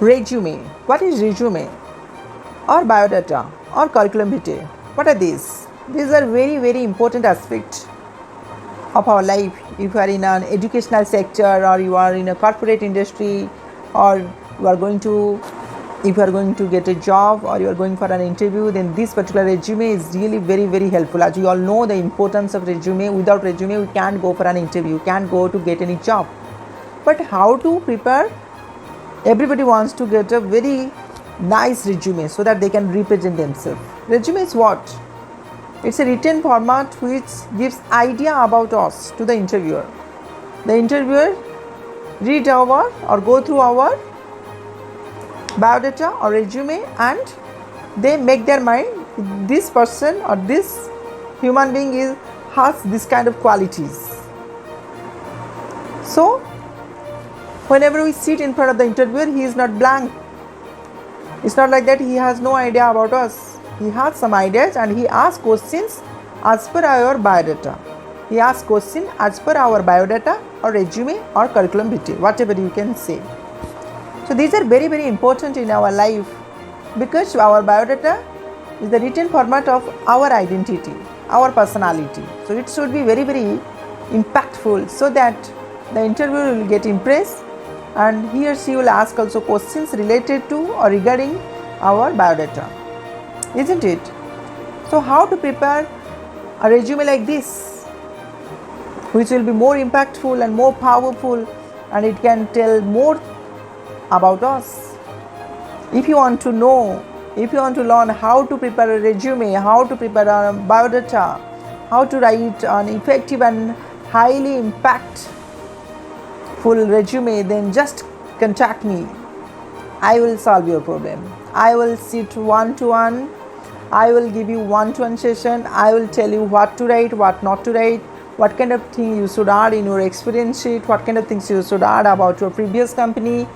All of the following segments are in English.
Resume. What is resume? Or biodata or curriculum vitae? What are these? These are very, very important aspects of our life. If you are in an educational sector, or you are in a corporate industry, or you are going to, if you are going to get a job, or you are going for an interview, then this particular resume is really very, very helpful. As you all know the importance of resume. Without resume we can't go for an interview, can't go to get any job. But how to prepare? Everybody wants to get a very nice resume so that they can represent themselves. Resume is what? It's a written format which gives idea about us to the interviewer. The interviewer read our or go through our biodata or resume, and they make their mind, this person or this human being has this kind of qualities. So whenever we sit in front of the interviewer, he is not blank. It's not like that he has no idea about us. He has some ideas, and he asks questions as per our biodata. He asks questions as per our biodata or resume or curriculum vitae, whatever you can say. So these are very, very important in our life, because our biodata is the written format of our identity, our personality. So it should be very, very impactful, so that the interviewer will get impressed, and he or she will ask also questions related to or regarding our biodata, isn't it? So how to prepare a resume like this, which will be more impactful and more powerful, and it can tell more about us. If you want to know, if you want to learn how to prepare a resume, how to prepare a biodata, how to write an effective and highly impactful resume, then just contact me. I will solve your problem. I will sit one-to-one. I will give you one-to-one session. I will tell you what to write, what not to write, what kind of thing you should add in your experience sheet, what kind of things you should add about your previous company,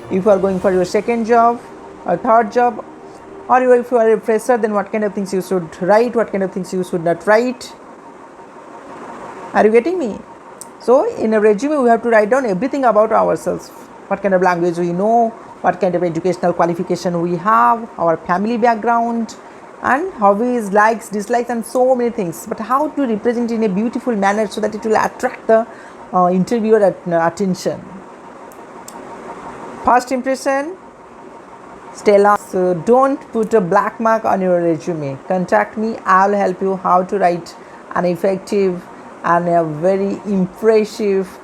if you are going for your second job or third job, or if you are a fresher, then what kind of things you should write, what kind of things you should not write. Are you getting me? So in a resume we have to write down everything about ourselves, what kind of language we know, what kind of educational qualification we have, our family background, and hobbies, likes, dislikes, and so many things. But how to represent in a beautiful manner so that it will attract the interviewer attention. First impression, Stella. So don't put a black mark on your resume. Contact me. I will help you how to write an effective and a very impressive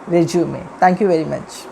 resume. Thank you very much.